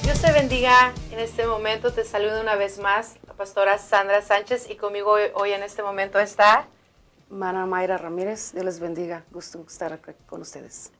Dios te bendiga. En este momento te saludo una vez más la pastora Sandra Sánchez y conmigo hoy en este momento está Hermana Mayra Ramírez. Dios les bendiga. Gusto estar aquí con ustedes.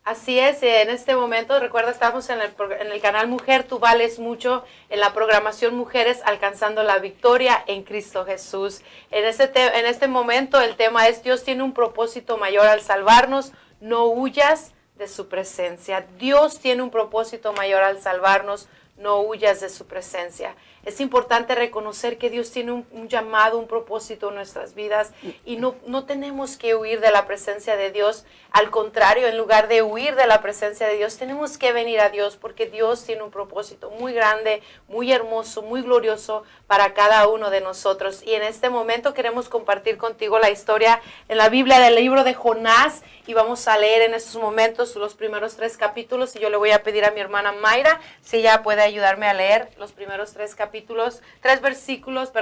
Así es, en este momento, recuerda, estamos en el canal Mujer, Tú Vales Mucho, en la programación Mujeres Alcanzando la Victoria en Cristo Jesús. En este momento el tema es: Dios tiene un propósito mayor al salvarnos, no huyas de su presencia. Dios tiene un propósito mayor al salvarnos, no huyas de su presencia. Es importante reconocer que Dios tiene un llamado, un propósito en nuestras vidas y no tenemos que huir de la presencia de Dios. Al contrario, en lugar de huir de la presencia de Dios, tenemos que venir a Dios porque Dios tiene un propósito muy grande, muy hermoso, muy glorioso para cada uno de nosotros. Y en este momento queremos compartir contigo la historia en la Biblia del libro de Jonás y vamos a leer en estos momentos los primeros 3 capítulos y yo le voy a pedir a mi hermana Mayra si ella puede ayudarme a leer los primeros 3 versículos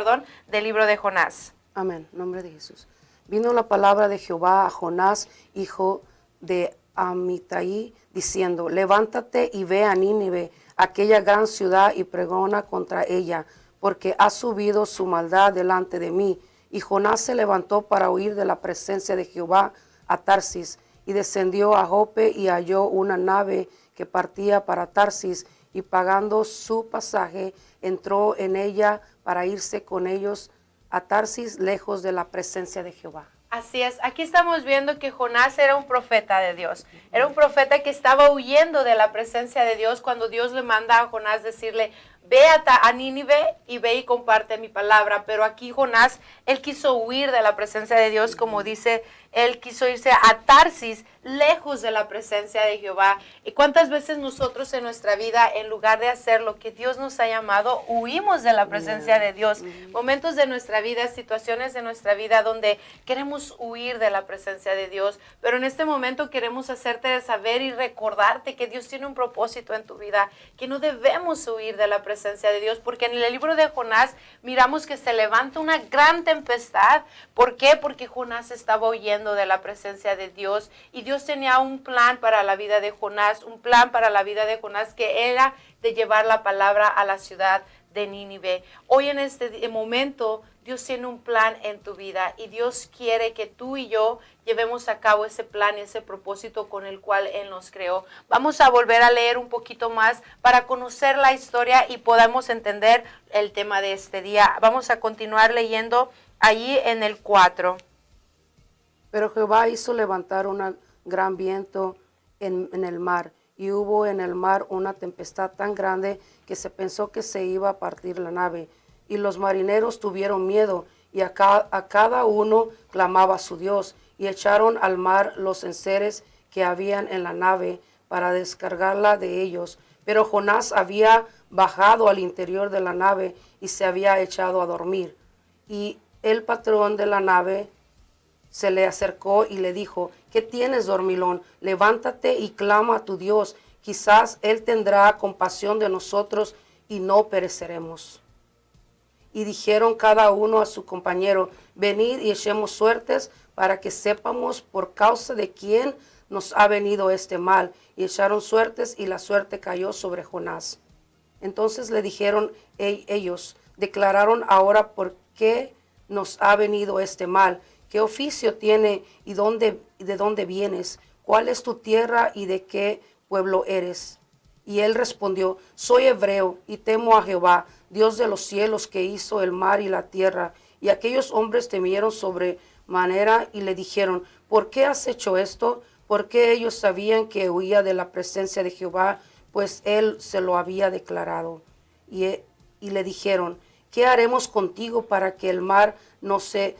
del libro de Jonás. Amén. En nombre de Jesús. Vino la palabra de Jehová a Jonás, hijo de Amitai, diciendo: levántate y ve a Nínive, aquella gran ciudad, y pregona contra ella, porque ha subido su maldad delante de mí. Y Jonás se levantó para huir de la presencia de Jehová a Tarsis, y descendió a Jope y halló una nave que partía para Tarsis, y pagando su pasaje, entró en ella para irse con ellos a Tarsis, lejos de la presencia de Jehová. Así es, aquí estamos viendo que Jonás era un profeta de Dios, era un profeta que estaba huyendo de la presencia de Dios cuando Dios le manda a Jonás decirle: ve a Nínive y ve y comparte mi palabra. Pero aquí Jonás, él quiso huir de la presencia de Dios, como dice, él quiso irse a Tarsis, lejos de la presencia de Jehová. ¿Y cuántas veces nosotros en nuestra vida, en lugar de hacer lo que Dios nos ha llamado, huimos de la presencia de Dios? Momentos de nuestra vida, situaciones de nuestra vida donde queremos huir de la presencia de Dios, pero en este momento queremos hacerte saber y recordarte que Dios tiene un propósito en tu vida, que no debemos huir de la presencia de Dios, porque en el libro de Jonás miramos que se levanta una gran tempestad. ¿Por qué? Porque Jonás estaba huyendo de la presencia de Dios y Dios tenía un plan para la vida de Jonás, un plan para la vida de Jonás que era de llevar la palabra a la ciudad de Nínive. Hoy en este momento Dios tiene un plan en tu vida y Dios quiere que tú y yo llevemos a cabo ese plan y ese propósito con el cual Él nos creó. Vamos a volver a leer un poquito más para conocer la historia y podamos entender el tema de este día. Vamos a continuar leyendo allí en el 4. Pero Jehová hizo levantar un gran viento en el mar, y hubo en el mar una tempestad tan grande que se pensó que se iba a partir la nave. Y los marineros tuvieron miedo, y a cada uno clamaba a su Dios, y echaron al mar los enseres que habían en la nave para descargarla de ellos. Pero Jonás había bajado al interior de la nave y se había echado a dormir. Y el patrón de la nave se le acercó y le dijo: ¿qué tienes, dormilón? Levántate y clama a tu Dios. Quizás Él tendrá compasión de nosotros y no pereceremos. Y dijeron cada uno a su compañero: venid y echemos suertes para que sepamos por causa de quién nos ha venido este mal. Y echaron suertes, y la suerte cayó sobre Jonás. Entonces le dijeron ellos: declararon ahora por qué nos ha venido este mal. ¿Qué oficio tiene y de dónde vienes? ¿Cuál es tu tierra y de qué pueblo eres? Y él respondió: soy hebreo y temo a Jehová, Dios de los cielos, que hizo el mar y la tierra. Y aquellos hombres temieron sobremanera y le dijeron: ¿por qué has hecho esto? Porque ellos sabían que huía de la presencia de Jehová, pues él se lo había declarado. Y le dijeron: ¿qué haremos contigo para que el mar no se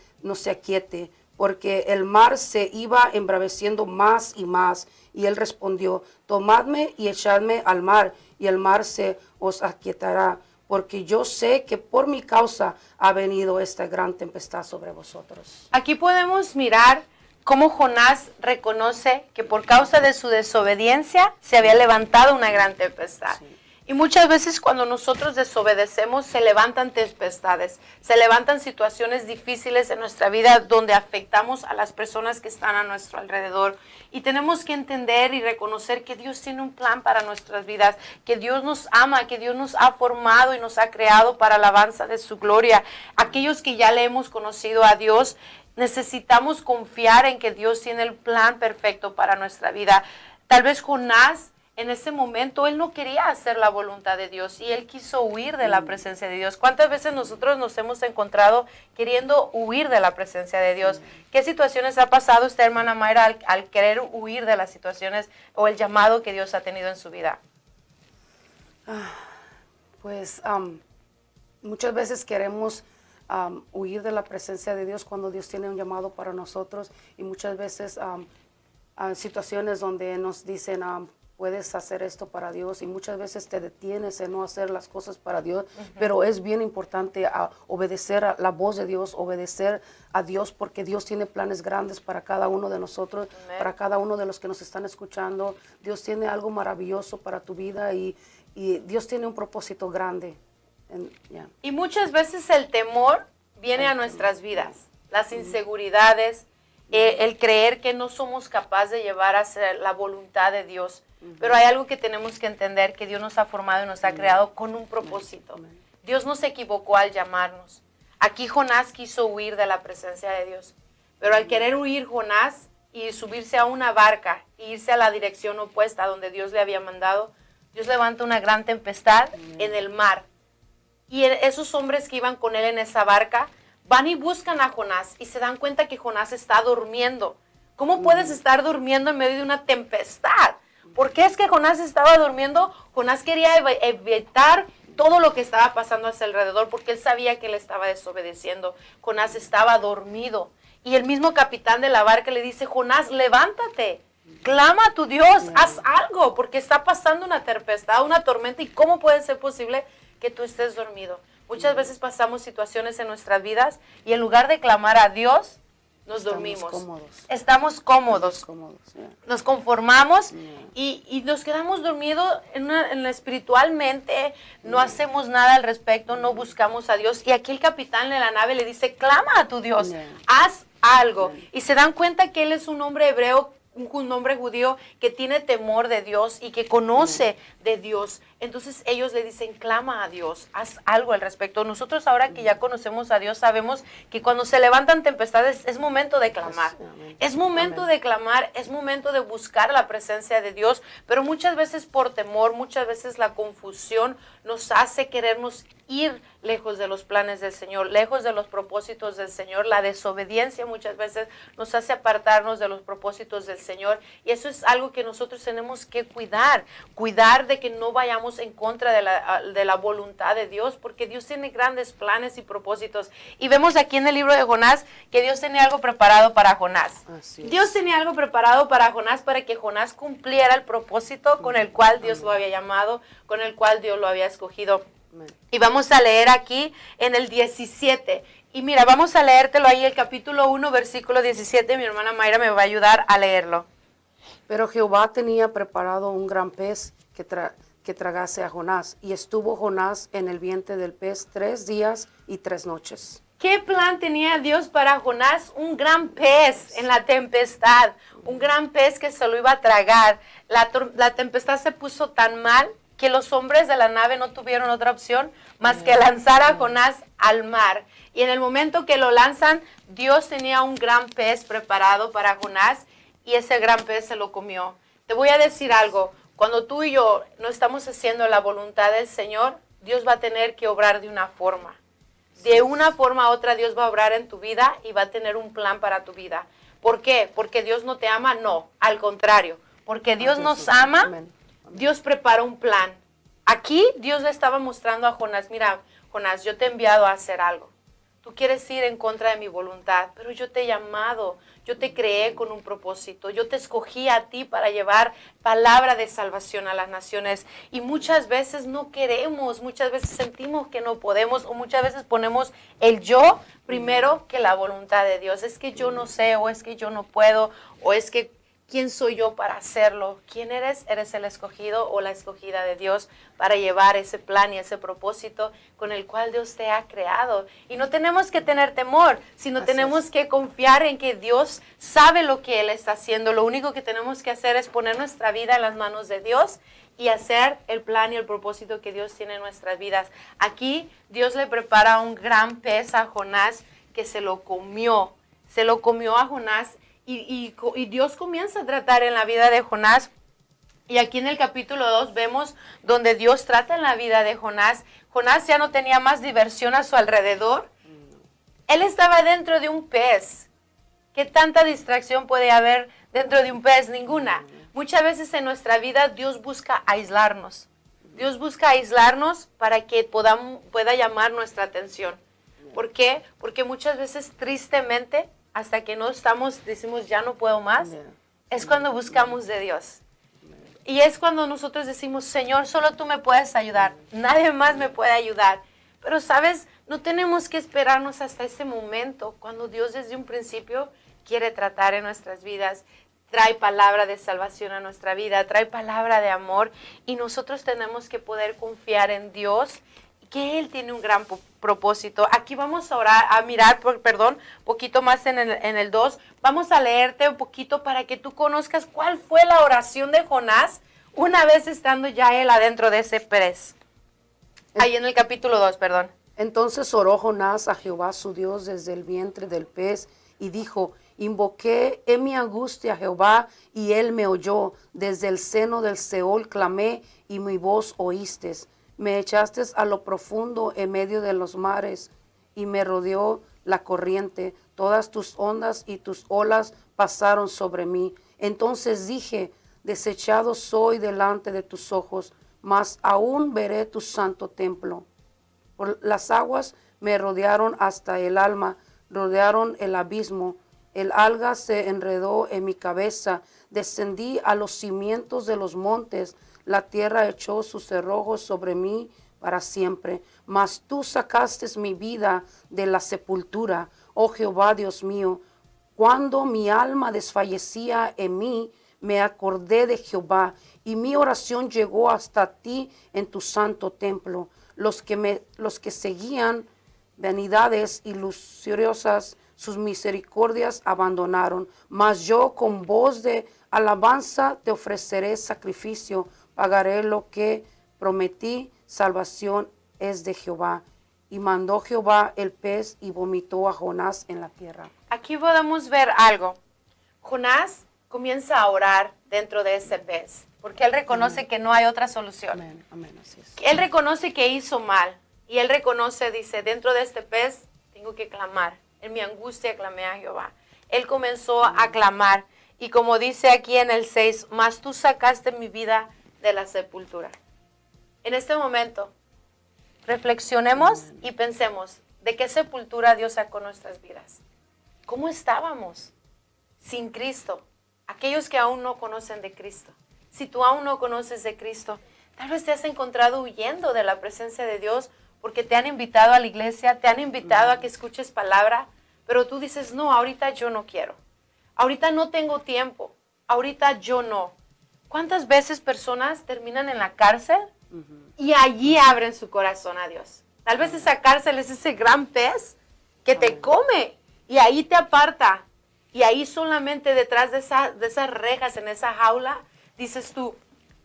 aquiete? Porque el mar se iba embraveciendo más y más. Y él respondió: tomadme y echadme al mar, y el mar se os aquietará, porque yo sé que por mi causa ha venido esta gran tempestad sobre vosotros. Aquí podemos mirar cómo Jonás reconoce que por causa de su desobediencia se había levantado una gran tempestad. Sí. Y muchas veces cuando nosotros desobedecemos se levantan tempestades, se levantan situaciones difíciles en nuestra vida donde afectamos a las personas que están a nuestro alrededor. Y tenemos que entender y reconocer que Dios tiene un plan para nuestras vidas, que Dios nos ama, que Dios nos ha formado y nos ha creado para alabanza de su gloria. Aquellos que ya le hemos conocido a Dios, necesitamos confiar en que Dios tiene el plan perfecto para nuestra vida. Tal vez Jonás, en ese momento, él no quería hacer la voluntad de Dios y él quiso huir de la presencia de Dios. ¿Cuántas veces nosotros nos hemos encontrado queriendo huir de la presencia de Dios? ¿Qué situaciones ha pasado usted, hermana Mayra, al querer huir de las situaciones o el llamado que Dios ha tenido en su vida? Pues muchas veces queremos huir de la presencia de Dios cuando Dios tiene un llamado para nosotros, y muchas veces situaciones donde nos dicen puedes hacer esto para Dios, y muchas veces te detienes en no hacer las cosas para Dios, pero es bien importante obedecer a la voz de Dios, obedecer a Dios, porque Dios tiene planes grandes para cada uno de nosotros, para cada uno de los que nos están escuchando. Dios tiene algo maravilloso para tu vida, y Dios tiene un propósito grande. Y muchas veces el temor viene a nuestras vidas, las inseguridades, el creer que no somos capaces de llevar a hacer la voluntad de Dios. Pero hay algo que tenemos que entender, que Dios nos ha formado y nos ha creado con un propósito. Dios no se equivocó al llamarnos. Aquí Jonás quiso huir de la presencia de Dios, pero al querer huir Jonás y subirse a una barca e irse a la dirección opuesta a donde Dios le había mandado, Dios levanta una gran tempestad en el mar. Y esos hombres que iban con él en esa barca van y buscan a Jonás y se dan cuenta que Jonás está durmiendo. ¿Cómo puedes estar durmiendo en medio de una tempestad? ¿Por qué es que Jonás estaba durmiendo? Jonás quería evitar todo lo que estaba pasando a su alrededor, porque él sabía que él estaba desobedeciendo. Jonás estaba dormido. Y el mismo capitán de la barca le dice, Jonás, levántate, clama a tu Dios, haz algo, porque está pasando una tempestad, una tormenta, y ¿cómo puede ser posible que tú estés dormido? Muchas veces pasamos situaciones en nuestras vidas y en lugar de clamar a Dios, nos dormimos. Estamos cómodos. Nos conformamos y nos quedamos dormidos espiritualmente, no hacemos nada al respecto, no buscamos a Dios. Y aquí el capitán de la nave le dice, clama a tu Dios, haz algo. Y se dan cuenta que él es un hombre hebreo, un hombre judío que tiene temor de Dios y que conoce de Dios. Entonces ellos le dicen, clama a Dios, haz algo al respecto. Nosotros ahora que ya conocemos a Dios sabemos que cuando se levantan tempestades es momento de clamar. Es momento de clamar, es momento de buscar la presencia de Dios, pero muchas veces por temor, muchas veces la confusión nos hace querernos ir lejos de los planes del Señor, lejos de los propósitos del Señor. La desobediencia muchas veces nos hace apartarnos de los propósitos del Señor, y eso es algo que nosotros tenemos que cuidar de que no vayamos en contra de la voluntad de Dios, porque Dios tiene grandes planes y propósitos. Y vemos aquí en el libro de Jonás que Dios tenía algo preparado para Jonás. Dios tenía algo preparado para Jonás, para que Jonás cumpliera el propósito con el cual Dios lo había llamado, con el cual Dios lo había escogido. Y vamos a leer aquí en el 17. Y mira, vamos a leértelo ahí, el capítulo 1, versículo 17. Mi hermana Mayra me va a ayudar a leerlo. Pero Jehová tenía preparado un gran pez que tragase a Jonás, y estuvo Jonás en el vientre del pez 3 días y 3 noches. ¿Qué plan tenía Dios para Jonás? Un gran pez en la tempestad, un gran pez que se lo iba a tragar. La tempestad se puso tan mal que los hombres de la nave no tuvieron otra opción más que lanzar a Jonás al mar. Y en el momento que lo lanzan, Dios tenía un gran pez preparado para Jonás, y ese gran pez se lo comió. Te voy a decir algo, cuando tú y yo no estamos haciendo la voluntad del Señor, Dios va a tener que obrar de una forma. De una forma u otra Dios va a obrar en tu vida y va a tener un plan para tu vida. ¿Por qué? ¿Porque Dios no te ama? No, al contrario. Porque Dios nos ama, Dios prepara un plan. Aquí Dios le estaba mostrando a Jonás, mira, Jonás, yo te he enviado a hacer algo. Tú quieres ir en contra de mi voluntad, pero yo te he llamado, yo te creé con un propósito, yo te escogí a ti para llevar palabra de salvación a las naciones. Y muchas veces no queremos, muchas veces sentimos que no podemos, o muchas veces ponemos el yo primero que la voluntad de Dios. Es que yo no sé, o es que yo no puedo, o es que ¿Quién soy yo para hacerlo? ¿Quién eres? Eres el escogido o la escogida de Dios para llevar ese plan y ese propósito con el cual Dios te ha creado. Y no tenemos que tener temor, sino tenemos que confiar en que Dios sabe lo que Él está haciendo. Lo único que tenemos que hacer es poner nuestra vida en las manos de Dios y hacer el plan y el propósito que Dios tiene en nuestras vidas. Aquí Dios le prepara un gran pez a Jonás que se lo comió a Jonás. Y Dios comienza a tratar en la vida de Jonás. Y aquí en el capítulo 2 vemos donde Dios trata en la vida de Jonás. Jonás ya no tenía más diversión a su alrededor. Él estaba dentro de un pez. ¿Qué tanta distracción puede haber dentro de un pez? Ninguna. Muchas veces en nuestra vida Dios busca aislarnos. Dios busca aislarnos para que pueda llamar nuestra atención. ¿Por qué? Porque muchas veces tristemente, hasta que no decimos ya no puedo más, es cuando buscamos de Dios. Y es cuando nosotros decimos, Señor, solo tú me puedes ayudar, nadie más me puede ayudar. Pero sabes, no tenemos que esperarnos hasta ese momento, cuando Dios desde un principio quiere tratar en nuestras vidas, trae palabra de salvación a nuestra vida, trae palabra de amor, y nosotros tenemos que poder confiar en Dios, que Él tiene un gran propósito. Aquí vamos a mirar, poquito más en el 2. Vamos a leerte un poquito para que tú conozcas cuál fue la oración de Jonás una vez estando ya él adentro de ese pez. Ahí en el capítulo 2, perdón. Entonces oró Jonás a Jehová su Dios desde el vientre del pez y dijo, invoqué en mi angustia a Jehová y él me oyó. Desde el seno del Seol clamé y mi voz oíste. Me echaste a lo profundo en medio de los mares y me rodeó la corriente. Todas tus ondas y tus olas pasaron sobre mí. Entonces dije, desechado soy delante de tus ojos, mas aún veré tu santo templo. Por las aguas me rodearon hasta el alma, rodearon el abismo. El alga se enredó en mi cabeza. Descendí a los cimientos de los montes. La tierra echó sus cerrojos sobre mí para siempre. Mas tú sacaste mi vida de la sepultura, oh Jehová Dios mío. Cuando mi alma desfallecía en mí, me acordé de Jehová, y mi oración llegó hasta ti en tu santo templo. Los que seguían vanidades ilusoriosas, sus misericordias abandonaron. Mas yo con voz de alabanza te ofreceré sacrificio. Pagaré lo que prometí, salvación es de Jehová. Y mandó Jehová el pez y vomitó a Jonás en la tierra. Aquí podemos ver algo. Jonás comienza a orar dentro de ese pez, porque él reconoce que no hay otra solución. Amén, amén, así es. Él reconoce que hizo mal, y él reconoce, dice, dentro de este pez tengo que clamar. En mi angustia clamé a Jehová. Él comenzó a clamar, y como dice aquí en el 6, mas tú sacaste mi vida de la sepultura. En este momento, reflexionemos y pensemos, ¿de qué sepultura Dios sacó nuestras vidas? ¿Cómo estábamos sin Cristo? Aquellos que aún no conocen de Cristo. Si tú aún no conoces de Cristo, tal vez te has encontrado huyendo de la presencia de Dios porque te han invitado a la iglesia, te han invitado a que escuches palabra, pero tú dices, no, ahorita yo no quiero. Ahorita no tengo tiempo. Ahorita yo no. ¿Cuántas veces personas terminan en la cárcel y allí abren su corazón a Dios? Tal vez esa cárcel es ese gran pez que te come y ahí te aparta. Y ahí solamente detrás de esas rejas, en esa jaula, dices tú,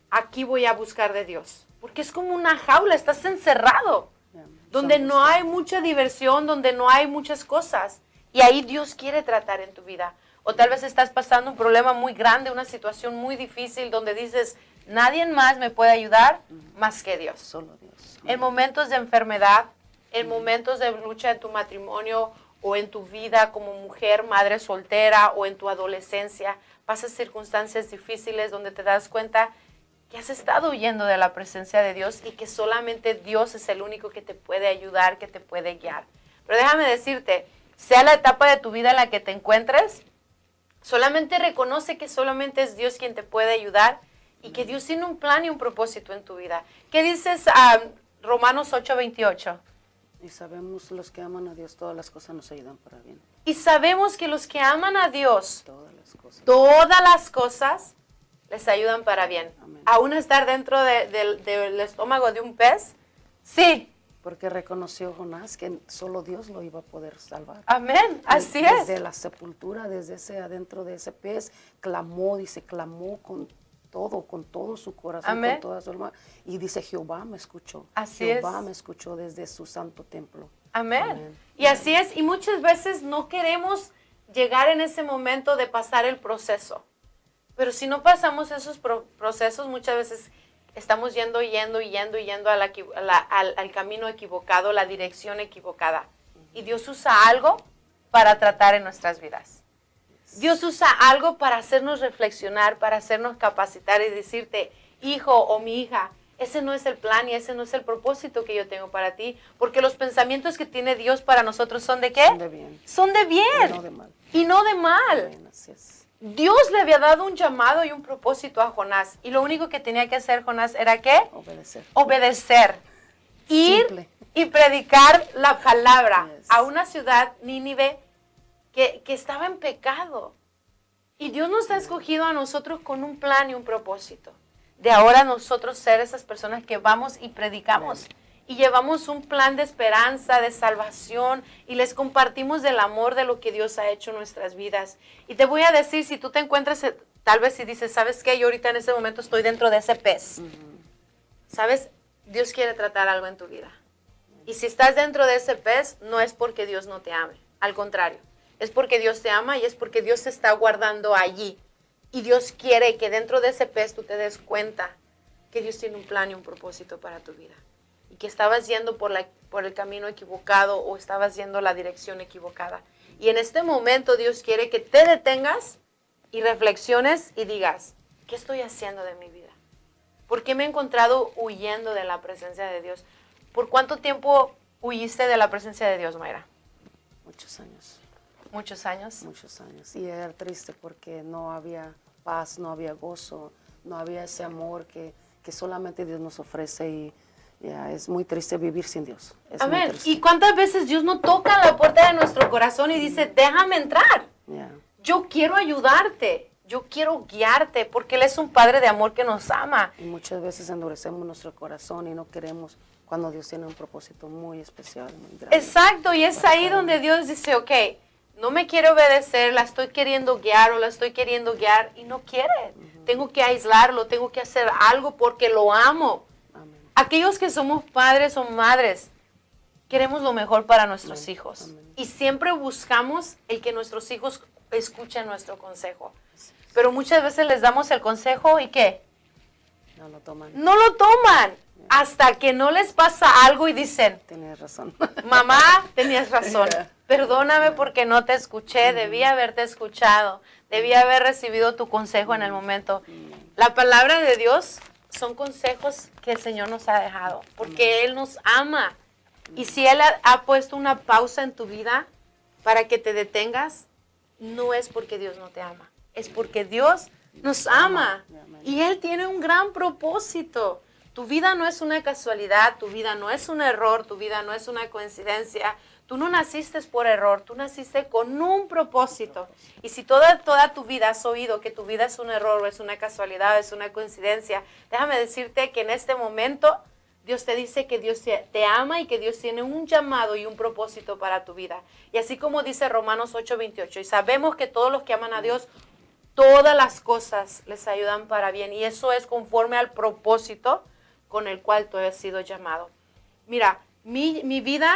aquí voy a buscar de Dios. Porque es como una jaula, estás encerrado, donde no hay mucha diversión, donde no hay muchas cosas. Y ahí Dios quiere tratar en tu vida. O tal vez estás pasando un problema muy grande, una situación muy difícil, donde dices, nadie más me puede ayudar más que Dios. Solo Dios. En momentos de enfermedad, en momentos de lucha en tu matrimonio, o en tu vida como mujer, madre soltera, o en tu adolescencia, pasas circunstancias difíciles donde te das cuenta que has estado huyendo de la presencia de Dios y que solamente Dios es el único que te puede ayudar, que te puede guiar. Pero déjame decirte, sea la etapa de tu vida en la que te encuentres, solamente reconoce que solamente es Dios quien te puede ayudar y que Dios tiene un plan y un propósito en tu vida. ¿Qué dices Romanos 8:28? Y sabemos los que aman a Dios, todas las cosas nos ayudan para bien. Y sabemos que los que aman a Dios, Todas las cosas. todas las cosas les ayudan para bien. Amén. Aún estar dentro del estómago de un pez, sí. Porque reconoció Jonás que solo Dios lo iba a poder salvar. Amén, así es. Desde la sepultura, desde ese adentro de ese pez, clamó con todo su corazón, Amén. con toda su alma. Y dice, Jehová me escuchó. Así Jehová es. me escuchó desde su santo templo. Amén. Amén. Y así es. Y muchas veces no queremos llegar en ese momento de pasar el proceso. Pero si no pasamos esos procesos, muchas veces estamos yendo al camino equivocado, la dirección equivocada. Y Dios usa algo para tratar en nuestras vidas. Dios usa algo para hacernos reflexionar, para hacernos capacitar y decirte, hijo o mi hija, ese no es el plan y ese no es el propósito que yo tengo para ti. Porque los pensamientos que tiene Dios para nosotros son ¿de qué? Son de bien. Son de bien. Y no de mal. Y no de mal. Amén, así es. Dios le había dado un llamado y un propósito a Jonás. Y lo único que tenía que hacer Jonás era ¿qué? Obedecer. Obedecer. Ir Simple. y predicar la palabra Yes. a una ciudad, Nínive, que estaba en pecado. Y Dios nos ha escogido a nosotros con un plan y un propósito. De ahora nosotros ser esas personas que vamos y predicamos. Y llevamos un plan de esperanza, de salvación, y les compartimos del amor de lo que Dios ha hecho en nuestras vidas. Y te voy a decir, si tú te encuentras, tal vez si dices, ¿sabes qué? Yo ahorita en este momento estoy dentro de ese pez. ¿Sabes? Dios quiere tratar algo en tu vida. Y si estás dentro de ese pez, no es porque Dios no te ame. Al contrario, es porque Dios te ama y es porque Dios te está guardando allí. Y Dios quiere que dentro de ese pez tú te des cuenta que Dios tiene un plan y un propósito para tu vida. Y que estabas yendo por el camino equivocado o estabas yendo la dirección equivocada. Y en este momento Dios quiere que te detengas y reflexiones y digas, ¿qué estoy haciendo de mi vida? ¿Por qué me he encontrado huyendo de la presencia de Dios? ¿Por cuánto tiempo huiste de la presencia de Dios, Mayra? Muchos años. Muchos años. Muchos años. Y era triste porque no había paz, no había gozo, no había ese amor que solamente Dios nos ofrece y ya, es muy triste vivir sin Dios. Es muy Amén. triste. ¿Y cuántas veces Dios no toca la puerta de nuestro corazón y dice, déjame entrar? Ya. Yo quiero ayudarte. Yo quiero guiarte porque Él es un Padre de amor que nos ama. Y muchas veces endurecemos nuestro corazón y no queremos cuando Dios tiene un propósito muy especial, muy grande. Exacto, y es ahí donde Dios dice, ok, no me quiere obedecer, la estoy queriendo guiar o la estoy queriendo guiar y no quiere. Tengo que aislarlo, tengo que hacer algo porque lo amo. Amén. Aquellos que somos padres o madres, queremos lo mejor para nuestros hijos. Amén. Y siempre buscamos el que nuestros hijos escuchen nuestro consejo. Pero muchas veces les damos el consejo y ¿qué? No lo toman. No lo toman hasta que no les pasa algo y dicen, Tienes razón. mamá, tenías razón. Perdóname porque no te escuché, debí haberte escuchado, debí haber recibido tu consejo en el momento. La palabra de Dios son consejos que el Señor nos ha dejado, porque Él nos ama. Y si Él ha puesto una pausa en tu vida para que te detengas, no es porque Dios no te ama, es porque Dios nos ama. Y Él tiene un gran propósito. Tu vida no es una casualidad, tu vida no es un error, tu vida no es una coincidencia. Tú no naciste por error, tú naciste con un propósito. Y si toda tu vida has oído que tu vida es un error, o es una casualidad, o es una coincidencia, déjame decirte que en este momento Dios te dice que Dios te ama y que Dios tiene un llamado y un propósito para tu vida. Y así como dice Romanos 8:28, y sabemos que todos los que aman a Dios, todas las cosas les ayudan para bien. Y eso es conforme al propósito con el cual tú has sido llamado. Mira, mi vida,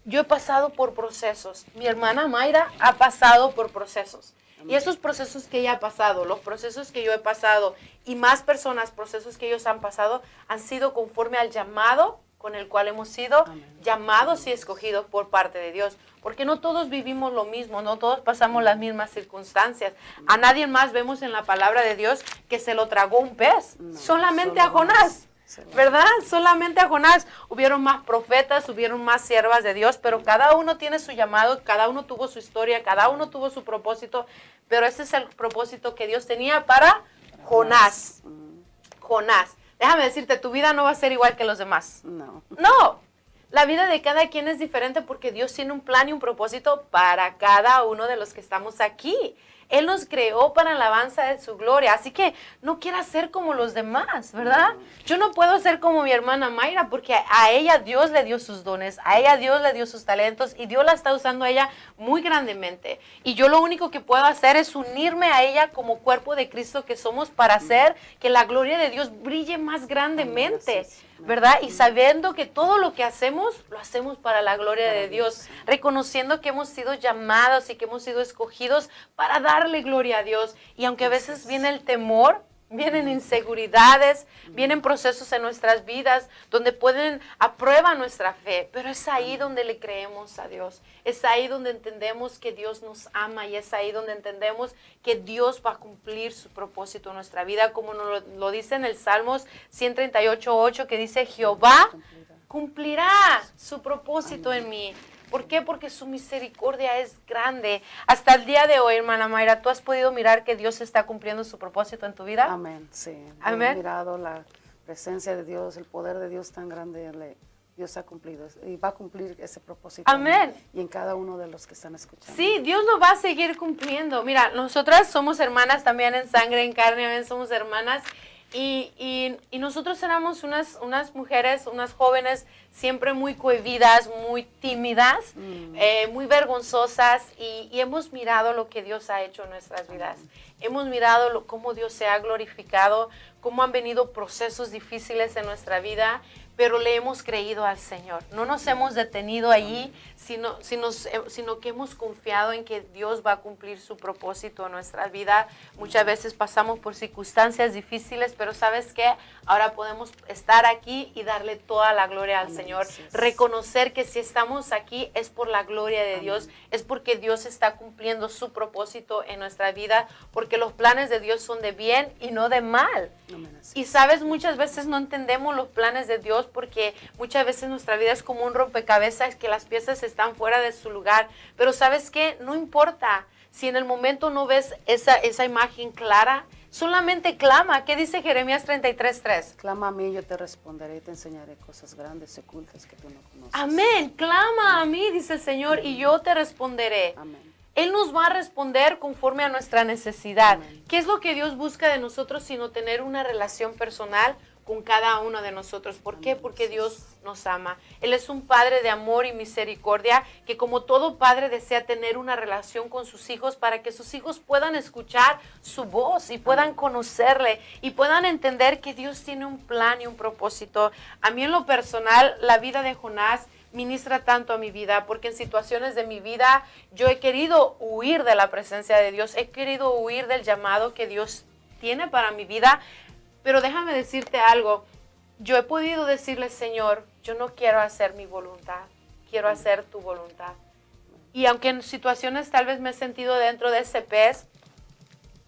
yo he pasado por procesos. Mi hermana Mayra ha pasado por procesos. Y esos procesos que ella ha pasado, los procesos que yo he pasado y más personas, procesos que ellos han pasado, han sido conforme al llamado con el cual hemos sido llamados y escogidos por parte de Dios. Porque no todos vivimos lo mismo, no todos pasamos las mismas circunstancias. A nadie más vemos en la palabra de Dios que se lo tragó un pez, solamente a Jonás. ¿Verdad? Solamente a Jonás. Hubieron más profetas, hubieron más siervas de Dios, pero cada uno tiene su llamado, cada uno tuvo su historia, cada uno tuvo su propósito, pero ese es el propósito que Dios tenía para Jonás. Jonás. Déjame decirte, tu vida no va a ser igual que los demás. No. No. La vida de cada quien es diferente porque Dios tiene un plan y un propósito para cada uno de los que estamos aquí. Él nos creó para alabanza de su gloria, así que no quiera ser como los demás, ¿verdad? Yo no puedo ser como mi hermana Mayra porque a ella Dios le dio sus dones, a ella Dios le dio sus talentos y Dios la está usando a ella muy grandemente. Y yo lo único que puedo hacer es unirme a ella como cuerpo de Cristo que somos para hacer que la gloria de Dios brille más grandemente, ¿verdad? Y sabiendo que todo lo que hacemos, lo hacemos para la gloria de Dios, reconociendo que hemos sido llamados y que hemos sido escogidos para darle gloria a Dios. Y aunque a veces viene el temor, vienen inseguridades, vienen procesos en nuestras vidas donde pueden a prueba nuestra fe, pero es ahí donde le creemos a Dios, es ahí donde entendemos que Dios nos ama y es ahí donde entendemos que Dios va a cumplir su propósito en nuestra vida, como nos lo dice en el Salmos 138:8, que dice: Jehová cumplirá su propósito en mí. ¿Por qué? Porque su misericordia es grande. Hasta el día de hoy, hermana Mayra, ¿tú has podido mirar que Dios está cumpliendo su propósito en tu vida? Amén, sí. Amén. He mirado la presencia de Dios, el poder de Dios tan grande, Dios ha cumplido y va a cumplir ese propósito. Amén. Y en cada uno de los que están escuchando. Sí, Dios lo va a seguir cumpliendo. Mira, nosotras somos hermanas también en sangre, en carne, amén, somos hermanas. Y nosotros éramos unas mujeres, unas jóvenes siempre muy cohibidas, muy tímidas, muy vergonzosas y hemos mirado lo que Dios ha hecho en nuestras vidas. Hemos mirado cómo Dios se ha glorificado, cómo han venido procesos difíciles en nuestra vida, pero le hemos creído al Señor. No nos hemos detenido allí, sino que hemos confiado en que Dios va a cumplir su propósito en nuestra vida. Muchas veces pasamos por circunstancias difíciles, pero ¿sabes qué? Ahora podemos estar aquí y darle toda la gloria al Señor. Reconocer que si estamos aquí es por la gloria de Dios, es porque Dios está cumpliendo su propósito en nuestra vida, porque los planes de Dios son de bien y no de mal. Y sabes, muchas veces no entendemos los planes de Dios porque muchas veces nuestra vida es como un rompecabezas que las piezas están fuera de su lugar. Pero ¿sabes qué? No importa si en el momento no ves esa imagen clara, solamente clama. ¿Qué dice Jeremías 33:3? Clama a mí, yo te responderé y te enseñaré cosas grandes y ocultas que tú no conoces. Amén. Clama a mí, dice el Señor, y yo te responderé. Amén. Él nos va a responder conforme a nuestra necesidad. Amén. ¿Qué es lo que Dios busca de nosotros sino tener una relación personal con cada uno de nosotros? ¿Por qué? Porque Dios nos ama. Él es un Padre de amor y misericordia que como todo padre desea tener una relación con sus hijos para que sus hijos puedan escuchar su voz y puedan conocerle y puedan entender que Dios tiene un plan y un propósito. A mí en lo personal, la vida de Jonás ministra tanto a mi vida, porque en situaciones de mi vida yo he querido huir de la presencia de Dios, he querido huir del llamado que Dios tiene para mi vida, pero déjame decirte algo, yo he podido decirle: Señor, yo no quiero hacer mi voluntad, quiero hacer tu voluntad. Y aunque en situaciones tal vez me he sentido dentro de ese pez,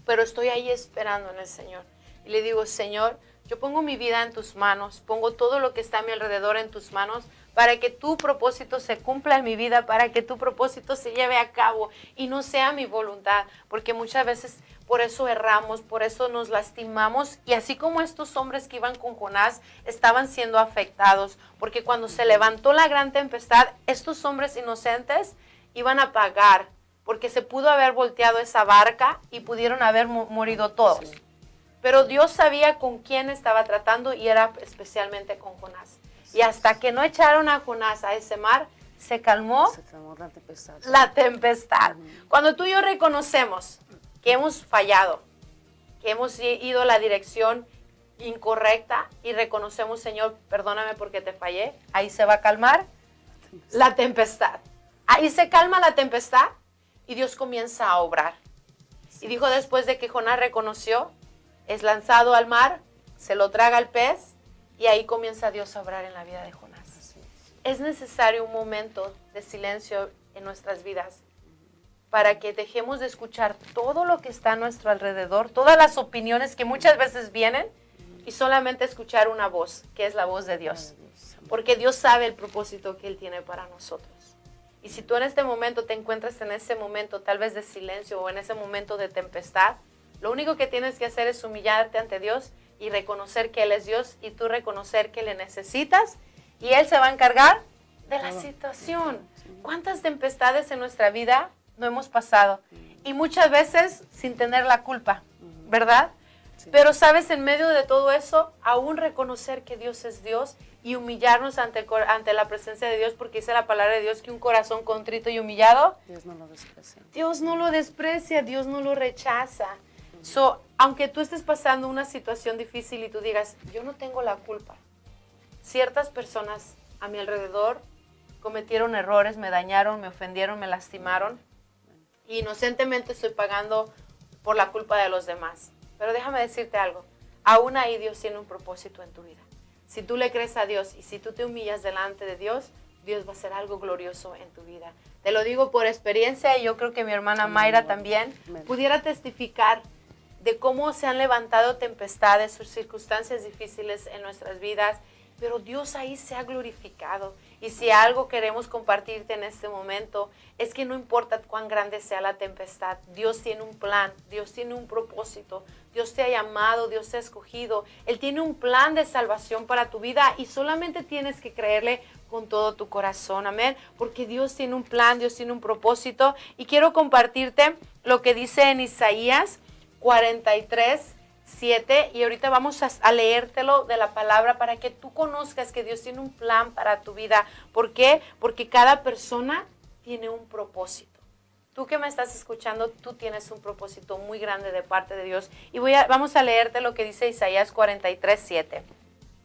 pero estoy ahí esperando en el Señor. Y le digo: Señor, yo pongo mi vida en tus manos, pongo todo lo que está a mi alrededor en tus manos, para que tu propósito se cumpla en mi vida, para que tu propósito se lleve a cabo y no sea mi voluntad, porque muchas veces por eso erramos, por eso nos lastimamos, y así como estos hombres que iban con Jonás estaban siendo afectados, porque cuando se levantó la gran tempestad, estos hombres inocentes iban a pagar, porque se pudo haber volteado esa barca y pudieron haber morido todos. Pero Dios sabía con quién estaba tratando y era especialmente con Jonás. Y hasta que no echaron a Jonás a ese mar, se calmó la tempestad. La tempestad. Cuando tú y yo reconocemos que hemos fallado, que hemos ido la dirección incorrecta y reconocemos: Señor, perdóname porque te fallé, ahí se va a calmar la tempestad. Ahí se calma la tempestad y Dios comienza a obrar. Y dijo, después de que Jonás reconoció, es lanzado al mar, se lo traga el pez, y ahí comienza Dios a obrar en la vida de Jonás. Es necesario un momento de silencio en nuestras vidas para que dejemos de escuchar todo lo que está a nuestro alrededor, todas las opiniones que muchas veces vienen, y solamente escuchar una voz, que es la voz de Dios. Porque Dios sabe el propósito que Él tiene para nosotros. Y si tú en este momento te encuentras en ese momento tal vez de silencio o en ese momento de tempestad, lo único que tienes que hacer es humillarte ante Dios y reconocer que Él es Dios y tú reconocer que le necesitas, y Él se va a encargar de la situación. ¿Cuántas tempestades en nuestra vida no hemos pasado? Y muchas veces sin tener la culpa, ¿verdad? Sí. Pero sabes, en medio de todo eso, aún reconocer que Dios es Dios y humillarnos ante la presencia de Dios, porque dice la palabra de Dios que un corazón contrito y humillado, Dios no lo desprecia. Dios no lo desprecia, Dios no lo rechaza. So, aunque tú estés pasando una situación difícil y tú digas, yo no tengo la culpa. Ciertas personas a mi alrededor cometieron errores, me dañaron, me ofendieron, me lastimaron. Y inocentemente estoy pagando por la culpa de los demás. Pero déjame decirte algo, aún ahí Dios tiene un propósito en tu vida. Si tú le crees a Dios y si tú te humillas delante de Dios, Dios va a hacer algo glorioso en tu vida. Te lo digo por experiencia y yo creo que mi hermana Mayra también pudiera testificar de cómo se han levantado tempestades o circunstancias difíciles en nuestras vidas, pero Dios ahí se ha glorificado. Y si algo queremos compartirte en este momento, es que no importa cuán grande sea la tempestad, Dios tiene un plan, Dios tiene un propósito, Dios te ha llamado, Dios te ha escogido, Él tiene un plan de salvación para tu vida y solamente tienes que creerle con todo tu corazón, amén, porque Dios tiene un plan, Dios tiene un propósito. Y quiero compartirte lo que dice en Isaías 43:7, y ahorita vamos a leértelo de la palabra para que tú conozcas que Dios tiene un plan para tu vida. ¿Por qué? Porque cada persona tiene un propósito. Tú que me estás escuchando, tú tienes un propósito muy grande de parte de Dios. Y vamos a leerte lo que dice Isaías 43:7.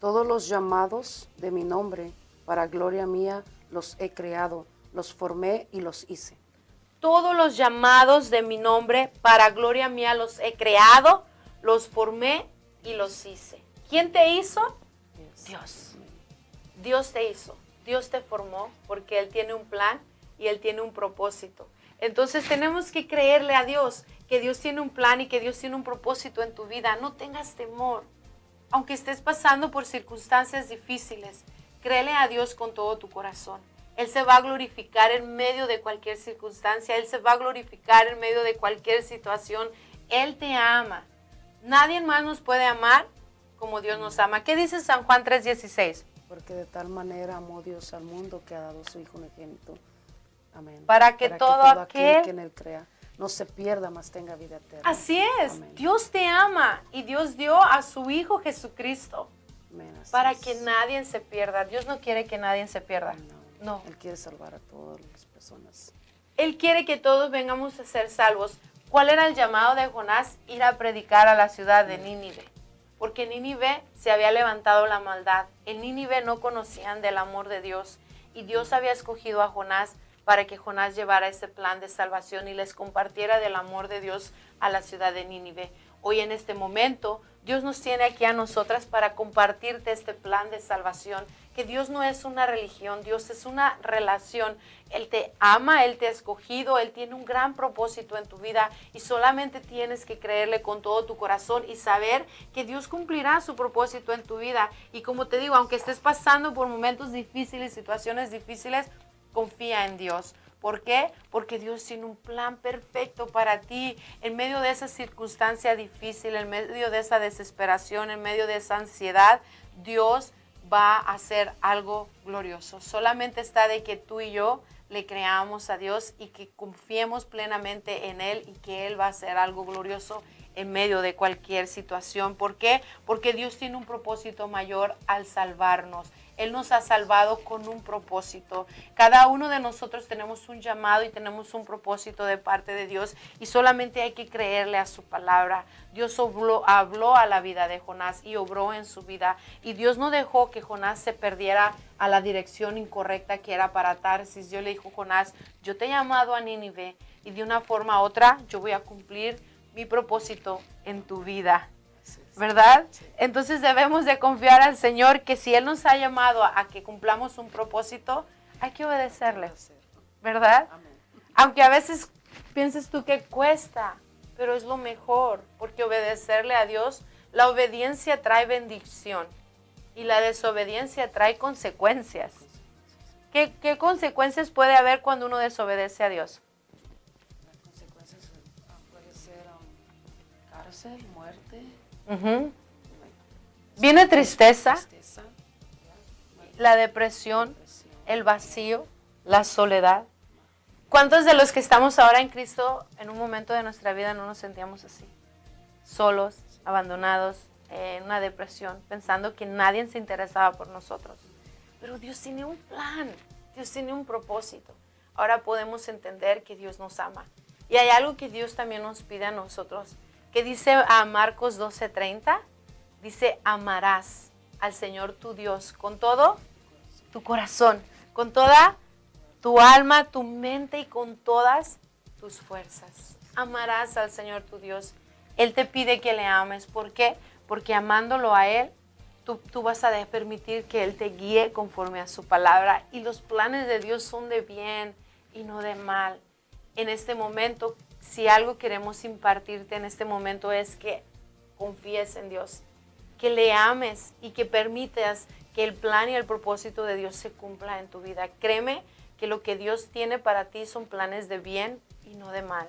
Todos los llamados de mi nombre, para gloria mía, los he creado, los formé y los hice. Todos los llamados de mi nombre, para gloria mía, los he creado, los formé y los hice. ¿Quién te hizo? Dios. Dios te hizo, Dios te formó, porque Él tiene un plan y Él tiene un propósito. Entonces tenemos que creerle a Dios, que Dios tiene un plan y que Dios tiene un propósito en tu vida. No tengas temor, aunque estés pasando por circunstancias difíciles, créele a Dios con todo tu corazón. Él se va a glorificar en medio de cualquier circunstancia, Él se va a glorificar en medio de cualquier situación. Él te ama. Nadie más nos puede amar como Dios nos ama. ¿Qué dice San Juan 3:16? Porque de tal manera amó Dios al mundo que ha dado su Hijo unigénito. Amén. Para que todo aquel que en Él crea no se pierda, mas tenga vida eterna. Así es. Amén. Dios te ama y Dios dio a su Hijo Jesucristo. Amén, así Para es. que nadie se pierda. Dios no quiere que nadie se pierda. No. Él quiere salvar a todas las personas. Él quiere que todos vengamos a ser salvos. ¿Cuál era el llamado de Jonás? Ir a predicar a la ciudad de Nínive. Porque en Nínive se había levantado la maldad. En Nínive no conocían del amor de Dios. Y Dios había escogido a Jonás para que Jonás llevara ese plan de salvación y les compartiera del amor de Dios a la ciudad de Nínive. Hoy en este momento, Dios nos tiene aquí a nosotras para compartirte este plan de salvación, que Dios no es una religión, Dios es una relación. Él te ama, Él te ha escogido, Él tiene un gran propósito en tu vida y solamente tienes que creerle con todo tu corazón y saber que Dios cumplirá su propósito en tu vida. Y como te digo, aunque estés pasando por momentos difíciles, situaciones difíciles, confía en Dios. ¿Por qué? Porque Dios tiene un plan perfecto para ti. En medio de esa circunstancia difícil, en medio de esa desesperación, en medio de esa ansiedad, Dios va a hacer algo glorioso. Solamente está de que tú y yo le creamos a Dios y que confiemos plenamente en Él y que Él va a hacer algo glorioso en medio de cualquier situación. ¿Por qué? Porque Dios tiene un propósito mayor al salvarnos. Él nos ha salvado con un propósito. Cada uno de nosotros tenemos un llamado y tenemos un propósito de parte de Dios y solamente hay que creerle a su palabra. Dios habló a la vida de Jonás y obró en su vida. Y Dios no dejó que Jonás se perdiera a la dirección incorrecta que era para Tarsis. Dios le dijo, Jonás, yo te he llamado a Nínive y de una forma u otra yo voy a cumplir mi propósito en tu vida. ¿Verdad? Entonces debemos de confiar al Señor que si Él nos ha llamado a que cumplamos un propósito, hay que obedecerle, ¿verdad? Aunque a veces pienses tú que cuesta, pero es lo mejor, porque obedecerle a Dios, la obediencia trae bendición y la desobediencia trae consecuencias. ¿Qué consecuencias puede haber cuando uno desobedece a Dios? Las consecuencias puede ser cárcel, muerte. Uh-huh. Viene tristeza, Tristeza, la depresión, el vacío, la soledad. ¿Cuántos de los que estamos ahora en Cristo en un momento de nuestra vida no nos sentíamos así? Solos, abandonados, en una depresión, pensando que nadie se interesaba por nosotros. Pero Dios tiene un plan, Dios tiene un propósito. Ahora podemos entender que Dios nos ama. Y hay algo que Dios también nos pide a nosotros, que dice a Marcos 12:30, dice, amarás al Señor tu Dios con todo tu corazón, con toda tu alma, tu mente y con todas tus fuerzas. Amarás al Señor tu Dios. Él te pide que le ames. ¿Por qué? Porque amándolo a Él, tú vas a permitir que Él te guíe conforme a su palabra. Y los planes de Dios son de bien y no de mal. En este momento, si algo queremos impartirte en este momento es que confíes en Dios, que le ames y que permitas que el plan y el propósito de Dios se cumpla en tu vida. Créeme que lo que Dios tiene para ti son planes de bien y no de mal.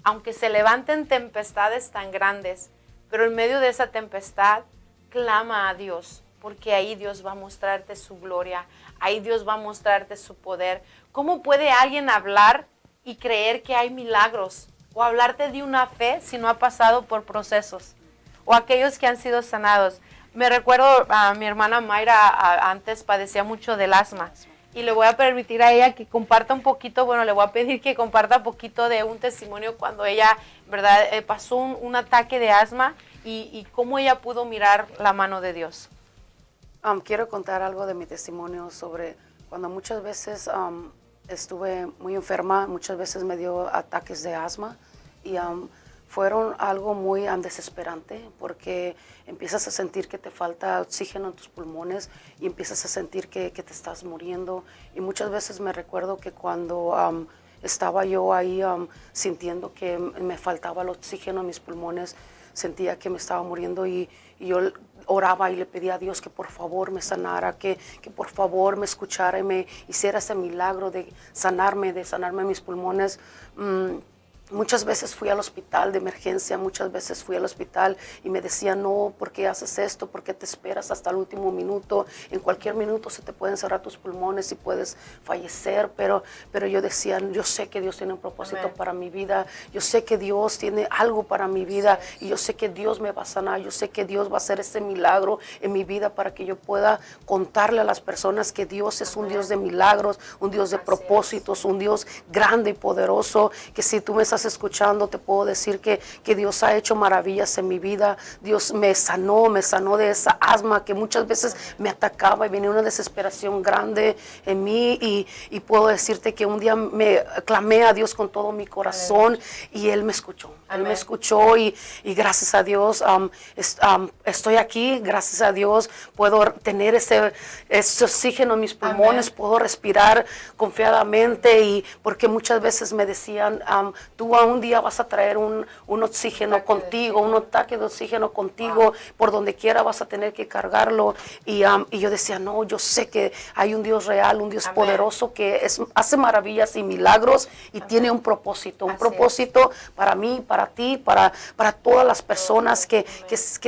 Aunque se levanten tempestades tan grandes, pero en medio de esa tempestad, clama a Dios, porque ahí Dios va a mostrarte su gloria, ahí Dios va a mostrarte su poder. ¿Cómo puede alguien hablar y creer que hay milagros? O hablarte de una fe si no ha pasado por procesos. O aquellos que han sido sanados. Me recuerdo a mi hermana Mayra, antes padecía mucho del asma. Y le voy a permitir a ella que comparta un poquito, bueno, le voy a pedir que comparta un poquito de un testimonio cuando ella, ¿verdad?, pasó un ataque de asma y cómo ella pudo mirar la mano de Dios. Quiero contar algo de mi testimonio sobre cuando muchas veces estuve muy enferma, muchas veces me dio ataques de asma y fueron algo muy desesperante porque empiezas a sentir que te falta oxígeno en tus pulmones y empiezas a sentir que te estás muriendo. Y muchas veces me recuerdo que cuando estaba yo ahí sintiendo que me faltaba el oxígeno en mis pulmones, sentía que me estaba muriendo y yo oraba y le pedía a Dios que por favor me sanara, que por favor me escuchara y me hiciera ese milagro de sanarme mis pulmones. Muchas veces fui al hospital de emergencia, muchas veces fui al hospital y me decían, no, ¿por qué haces esto? ¿Por qué te esperas hasta el último minuto? En cualquier minuto se te pueden cerrar tus pulmones y puedes fallecer, pero yo decía, yo sé que Dios tiene un propósito Amén. para mi vida, yo sé que Dios tiene algo para mi vida y yo sé que Dios me va a sanar, yo sé que Dios va a hacer ese milagro en mi vida para que yo pueda contarle a las personas que Dios es un Dios de milagros, un Dios de propósitos, un Dios grande y poderoso, que si tú me estás escuchando, te puedo decir que Dios ha hecho maravillas en mi vida. Dios me sanó de esa asma que muchas veces me atacaba y venía una desesperación grande en mí y puedo decirte que un día me clamé a Dios con todo mi corazón y Él me escuchó. Él me escuchó y gracias a Dios estoy aquí, gracias a Dios puedo tener ese oxígeno en mis pulmones, Amén. puedo respirar confiadamente y porque muchas veces me decían, tú un día vas a traer un oxígeno contigo, un ataque de oxígeno contigo, por donde quiera vas a tener que cargarlo y yo decía, no, yo sé que hay un Dios real, un Dios Amén. Poderoso que hace maravillas y milagros y tiene un propósito, para mí, para ti, para todas las personas que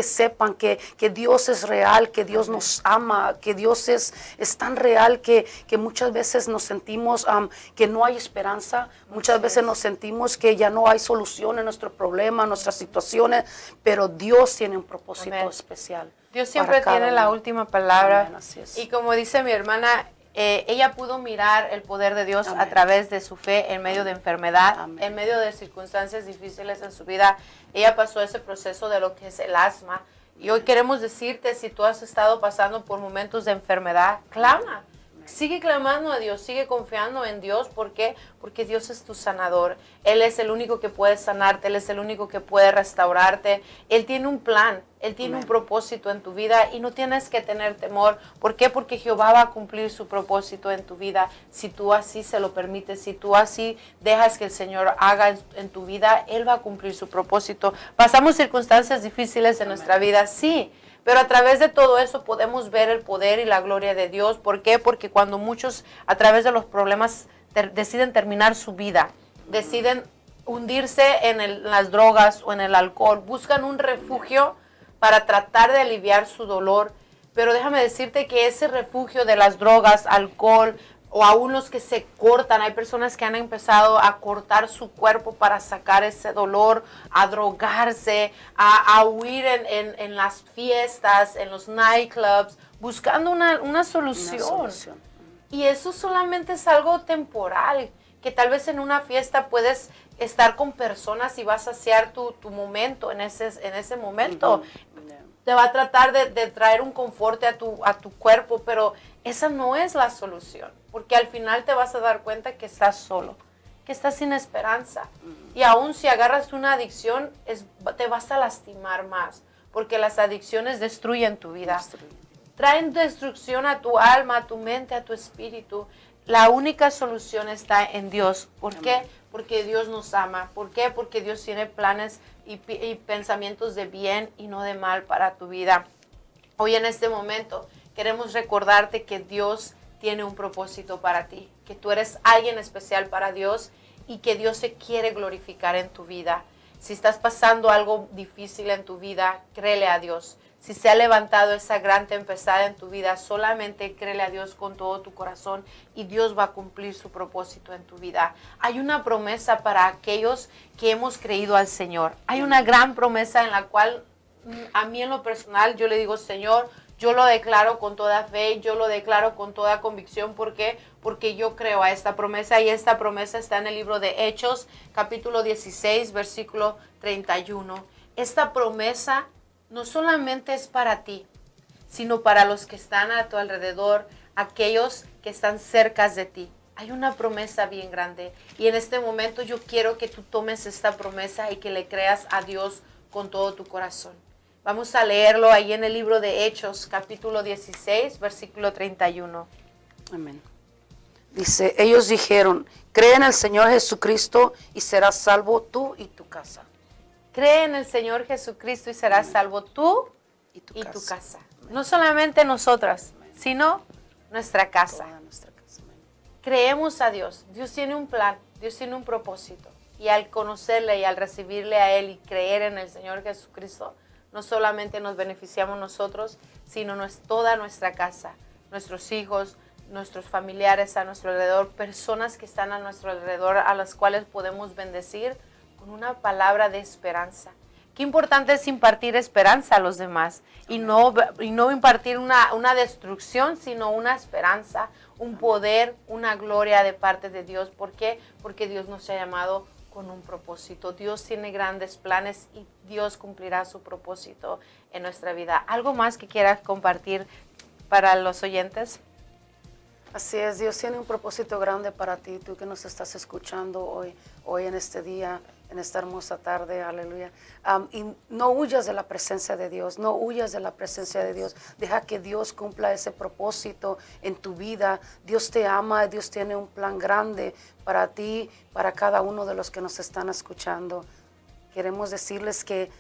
sepan que Dios es real, que Dios nos ama, que Dios es tan real que muchas veces nos sentimos que no hay esperanza, muchas veces nos sentimos que ya no hay solución en nuestro problema, en nuestras situaciones, pero Dios tiene un propósito Amén. especial. Dios siempre tiene la última palabra. Amén, así es. Y como dice mi hermana, ella pudo mirar el poder de Dios Amén. a través de su fe en medio de enfermedad, Amén. en medio de circunstancias difíciles en su vida. Ella pasó ese proceso de lo que es el asma. Y hoy queremos decirte, si tú has estado pasando por momentos de enfermedad, clama. Sigue clamando a Dios, sigue confiando en Dios. ¿Por qué? Porque Dios es tu sanador. Él es el único que puede sanarte, Él es el único que puede restaurarte. Él tiene un plan, Él tiene un propósito en tu vida y no tienes que tener temor. ¿Por qué? Porque Jehová va a cumplir su propósito en tu vida. Si tú así se lo permites, si tú así dejas que el Señor haga en tu vida, Él va a cumplir su propósito. Pasamos circunstancias difíciles en nuestra vida, sí. Pero a través de todo eso podemos ver el poder y la gloria de Dios. ¿Por qué? Porque cuando muchos a través de los problemas deciden terminar su vida, deciden hundirse en las drogas o en el alcohol, buscan un refugio para tratar de aliviar su dolor. Pero déjame decirte que ese refugio de las drogas, alcohol, o aún los que se cortan. Hay personas que han empezado a cortar su cuerpo para sacar ese dolor, a drogarse, a huir en las fiestas, en los nightclubs, buscando una solución. Y eso solamente es algo temporal, que tal vez en una fiesta puedes estar con personas y vas a saciar tu momento en ese momento. Te va a tratar de traer un confort a tu cuerpo, pero esa no es la solución, porque al final te vas a dar cuenta que estás solo, que estás sin esperanza. Y aún si agarras una adicción, te vas a lastimar más, porque las adicciones destruyen tu vida. Traen destrucción a tu alma, a tu mente, a tu espíritu. La única solución está en Dios. ¿Por qué? Porque Dios nos ama. ¿Por qué? Porque Dios tiene planes y pensamientos de bien y no de mal para tu vida. Hoy en este momento queremos recordarte que Dios tiene un propósito para ti, que tú eres alguien especial para Dios y que Dios se quiere glorificar en tu vida. Si estás pasando algo difícil en tu vida, créele a Dios. Si se ha levantado esa gran tempestad en tu vida, solamente créele a Dios con todo tu corazón y Dios va a cumplir su propósito en tu vida. Hay una promesa para aquellos que hemos creído al Señor. Hay una gran promesa en la cual a mí en lo personal yo le digo, Señor, yo lo declaro con toda fe, yo lo declaro con toda convicción. ¿Por qué? Porque yo creo a esta promesa y esta promesa está en el libro de Hechos, capítulo 16, versículo 31. Esta promesa no solamente es para ti, sino para los que están a tu alrededor, aquellos que están cerca de ti. Hay una promesa bien grande y en este momento yo quiero que tú tomes esta promesa y que le creas a Dios con todo tu corazón. Vamos a leerlo ahí en el libro de Hechos, capítulo 16, versículo 31. Amén. Dice, ellos dijeron, cree en el Señor Jesucristo y serás salvo tú y tu casa. Cree en el Señor Jesucristo y serás salvo tú y tu casa. No solamente nosotras, sino nuestra casa. Creemos a Dios. Dios tiene un plan, Dios tiene un propósito. Y al conocerle y al recibirle a Él y creer en el Señor Jesucristo, no solamente nos beneficiamos nosotros, sino toda nuestra casa, nuestros hijos, nuestros familiares a nuestro alrededor, personas que están a nuestro alrededor a las cuales podemos bendecir con una palabra de esperanza. Qué importante es impartir esperanza a los demás y no impartir una destrucción, sino una esperanza, un poder, una gloria de parte de Dios. ¿Por qué? Porque Dios nos ha llamado con un propósito. Dios tiene grandes planes y Dios cumplirá su propósito en nuestra vida. ¿Algo más que quieras compartir para los oyentes? Así es, Dios tiene un propósito grande para ti, tú que nos estás escuchando hoy en este día, en esta hermosa tarde, aleluya. Y no huyas de la presencia de Dios, no huyas de la presencia de Dios. Deja que Dios cumpla ese propósito en tu vida. Dios te ama, Dios tiene un plan grande para ti, para cada uno de los que nos están escuchando. Queremos decirles que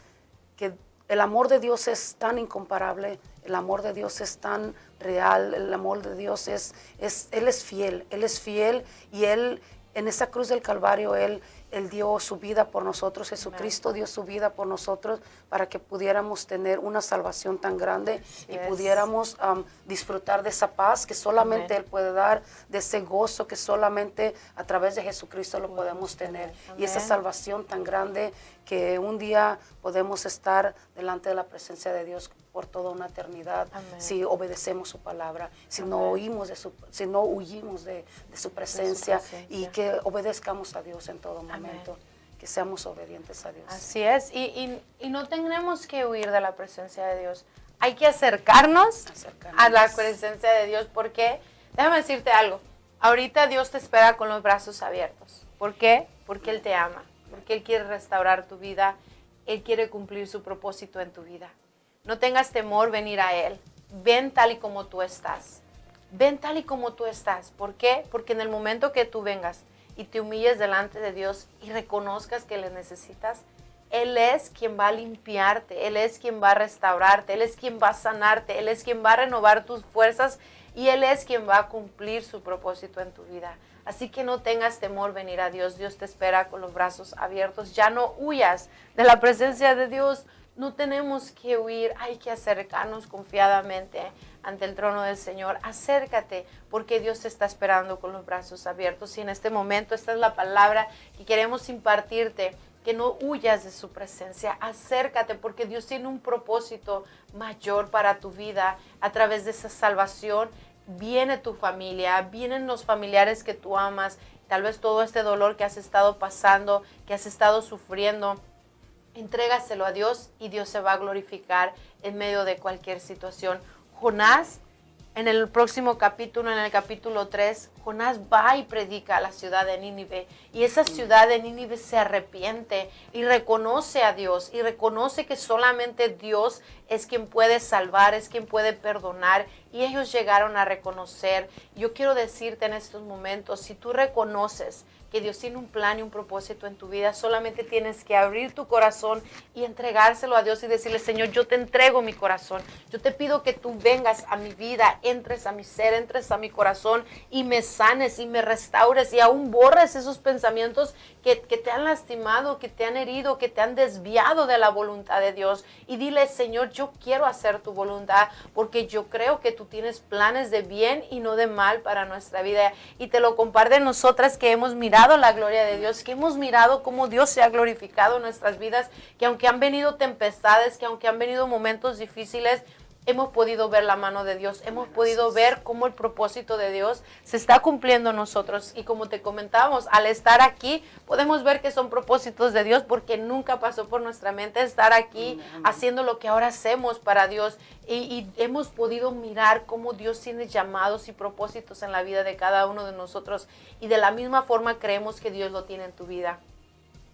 el amor de Dios es tan incomparable, el amor de Dios es tan real, el amor de Dios Él es fiel y Él en esa cruz del Calvario, Él dio su vida por nosotros, Jesucristo dio su vida por nosotros para que pudiéramos tener una salvación tan grande y pudiéramos disfrutar de esa paz que solamente Él puede dar, de ese gozo que solamente a través de Jesucristo lo podemos tener. Y esa salvación tan grande que un día podemos estar delante de la presencia de Dios por toda una eternidad. Amén. Si obedecemos su palabra, si no huyimos de su presencia y que obedezcamos a Dios en todo momento. Amén. Que seamos obedientes a Dios. Así es, y no tenemos que huir de la presencia de Dios. Hay que acercarnos a la presencia de Dios, porque, déjame decirte algo, ahorita Dios te espera con los brazos abiertos. ¿Por qué? Porque Él te ama, porque Él quiere restaurar tu vida, Él quiere cumplir su propósito en tu vida. No tengas temor venir a Él, ven tal y como tú estás. Ven tal y como tú estás. ¿Por qué? Porque en el momento que tú vengas y te humilles delante de Dios y reconozcas que le necesitas, Él es quien va a limpiarte, Él es quien va a restaurarte, Él es quien va a sanarte, Él es quien va a renovar tus fuerzas y Él es quien va a cumplir su propósito en tu vida. Así que no tengas temor venir a Dios. Dios te espera con los brazos abiertos. Ya no huyas de la presencia de Dios. No tenemos que huir, hay que acercarnos confiadamente ante el trono del Señor. Acércate, porque Dios te está esperando con los brazos abiertos. Y en este momento esta es la palabra que queremos impartirte, que no huyas de su presencia. Acércate, porque Dios tiene un propósito mayor para tu vida. A través de esa salvación viene tu familia, vienen los familiares que tú amas. Tal vez todo este dolor que has estado pasando, que has estado sufriendo, entrégaselo a Dios y Dios se va a glorificar en medio de cualquier situación. Jonás, en el próximo capítulo, en el capítulo 3, Jonás va y predica a la ciudad de Nínive, y esa ciudad de Nínive se arrepiente y reconoce a Dios, y reconoce que solamente Dios es quien puede salvar, es quien puede perdonar, y ellos llegaron a reconocer. Yo quiero decirte en estos momentos, si tú reconoces que Dios tiene un plan y un propósito en tu vida, solamente tienes que abrir tu corazón y entregárselo a Dios y decirle: Señor, yo te entrego mi corazón. Yo te pido que tú vengas a mi vida, entres a mi ser, entres a mi corazón y me sanes y me restaures y aún borres esos pensamientos que te han lastimado, que te han herido, que te han desviado de la voluntad de Dios. Y dile: Señor, yo quiero hacer tu voluntad, porque yo creo que tú tienes planes de bien y no de mal para nuestra vida. Y te lo comparte nosotras, que hemos mirado la gloria de Dios, que hemos mirado cómo Dios se ha glorificado en nuestras vidas, que aunque han venido tempestades, que aunque han venido momentos difíciles, hemos podido ver la mano de Dios, hemos podido ver cómo el propósito de Dios se está cumpliendo en nosotros. Y como te comentábamos, al estar aquí podemos ver que son propósitos de Dios, porque nunca pasó por nuestra mente estar aquí haciendo lo que ahora hacemos para Dios. Y hemos podido mirar cómo Dios tiene llamados y propósitos en la vida de cada uno de nosotros. Y de la misma forma creemos que Dios lo tiene en tu vida.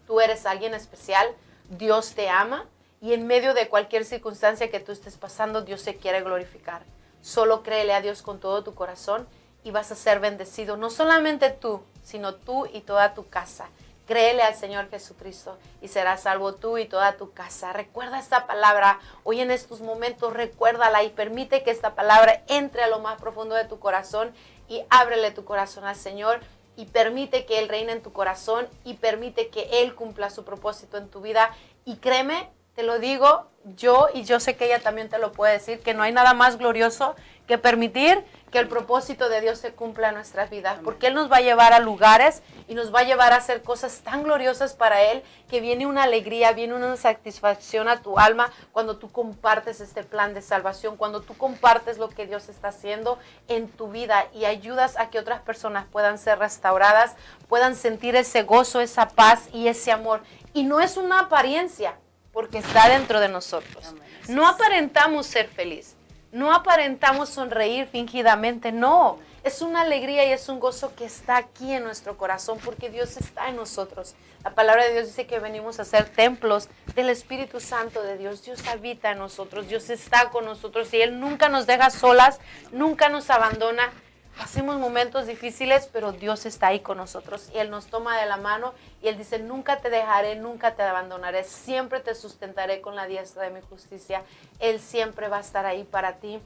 Tú eres alguien especial, Dios te ama. Y en medio de cualquier circunstancia que tú estés pasando, Dios se quiere glorificar. Solo créele a Dios con todo tu corazón y vas a ser bendecido. No solamente tú, sino tú y toda tu casa. Créele al Señor Jesucristo y serás salvo tú y toda tu casa. Recuerda esta palabra hoy en estos momentos, recuérdala y permite que esta palabra entre a lo más profundo de tu corazón y ábrele tu corazón al Señor. Y permite que Él reine en tu corazón y permite que Él cumpla su propósito en tu vida. Y créeme, te lo digo yo, y yo sé que ella también te lo puede decir, que no hay nada más glorioso que permitir que el propósito de Dios se cumpla en nuestras vidas. Porque Él nos va a llevar a lugares y nos va a llevar a hacer cosas tan gloriosas para Él, que viene una alegría, viene una satisfacción a tu alma cuando tú compartes este plan de salvación, cuando tú compartes lo que Dios está haciendo en tu vida y ayudas a que otras personas puedan ser restauradas, puedan sentir ese gozo, esa paz y ese amor. Y no es una apariencia, porque está dentro de nosotros. No aparentamos ser feliz, no aparentamos sonreír fingidamente, no. Es una alegría y es un gozo que está aquí en nuestro corazón, porque Dios está en nosotros. La palabra de Dios dice que venimos a ser templos del Espíritu Santo de Dios. Dios habita en nosotros, Dios está con nosotros y Él nunca nos deja solas, nunca nos abandona. Pasemos momentos difíciles, pero Dios está ahí con nosotros y Él nos toma de la mano y Él dice: nunca te dejaré, nunca te abandonaré, siempre te sustentaré con la diestra de mi justicia. Él siempre va a estar ahí para ti.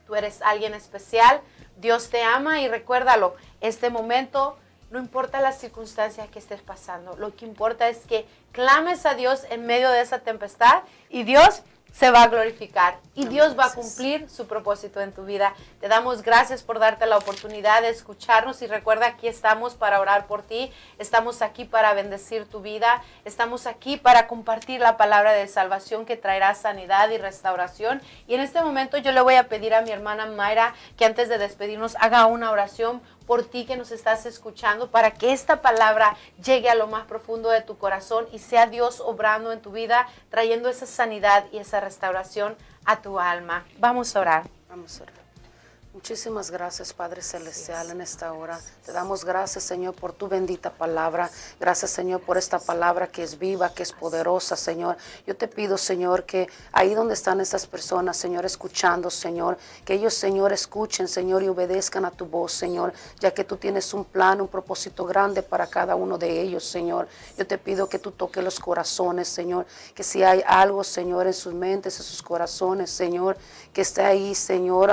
Tú eres alguien especial, Dios te ama y recuérdalo, este momento, no importa las circunstancias que estés pasando, lo que importa es que clames a Dios en medio de esa tempestad y Dios se va a glorificar y Dios va a cumplir su propósito en tu vida. Te damos gracias por darte la oportunidad de escucharnos y recuerda, aquí estamos para orar por ti, estamos aquí para bendecir tu vida, estamos aquí para compartir la palabra de salvación que traerá sanidad y restauración. Y en este momento yo le voy a pedir a mi hermana Mayra que antes de despedirnos haga una oración por ti que nos estás escuchando, para que esta palabra llegue a lo más profundo de tu corazón y sea Dios obrando en tu vida, trayendo esa sanidad y esa restauración a tu alma. Vamos a orar. Vamos a orar. Muchísimas gracias, Padre Celestial, en esta hora. Te damos gracias, Señor, por tu bendita palabra. Gracias, Señor, por esta palabra que es viva, que es poderosa, Señor. Yo te pido, Señor, que ahí donde están estas personas, Señor, escuchando, Señor, que ellos, Señor, escuchen, Señor, y obedezcan a tu voz, Señor, ya que tú tienes un plan, un propósito grande para cada uno de ellos, Señor. Yo te pido que tú toques los corazones, Señor, que si hay algo, Señor, en sus mentes, en sus corazones, Señor, que esté ahí, Señor,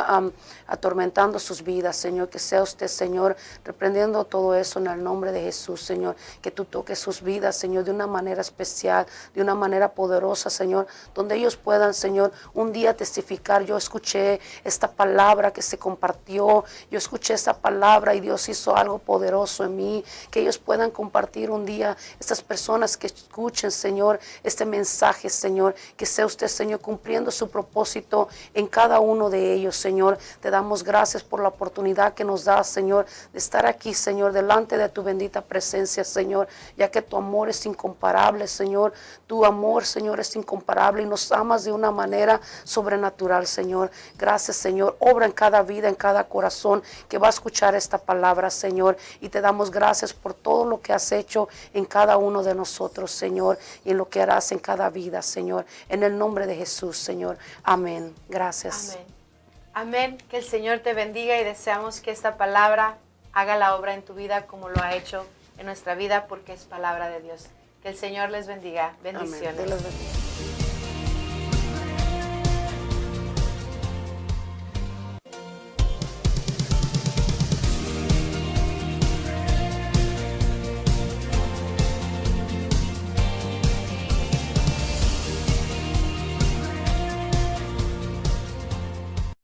atormentando sus vidas, Señor. Que sea usted, Señor, reprendiendo todo eso en el nombre de Jesús, Señor. Que tú toques sus vidas, Señor, de una manera especial, de una manera poderosa, Señor, donde ellos puedan, Señor, un día testificar. Yo escuché esta palabra que se compartió, yo escuché esta palabra y Dios hizo algo poderoso en mí. Que ellos puedan compartir un día, estas personas que escuchen, Señor, este mensaje, Señor. Que sea usted, Señor, cumpliendo su propósito en cada uno de ellos, Señor. Te damos gracias por la oportunidad que nos da, Señor, de estar aquí, Señor, delante de tu bendita presencia, Señor, ya que tu amor es incomparable, Señor. Tu amor, Señor, es incomparable y nos amas de una manera sobrenatural, Señor. Gracias, Señor. Obra en cada vida, en cada corazón que va a escuchar esta palabra, Señor. Y te damos gracias por todo lo que has hecho en cada uno de nosotros, Señor, y en lo que harás en cada vida, Señor. En el nombre de Jesús, Señor. Amén. Gracias. Amén. Amén. Que el Señor te bendiga y deseamos que esta palabra haga la obra en tu vida como lo ha hecho en nuestra vida, porque es palabra de Dios. Que el Señor les bendiga. Bendiciones. Amén. Dios les bendiga.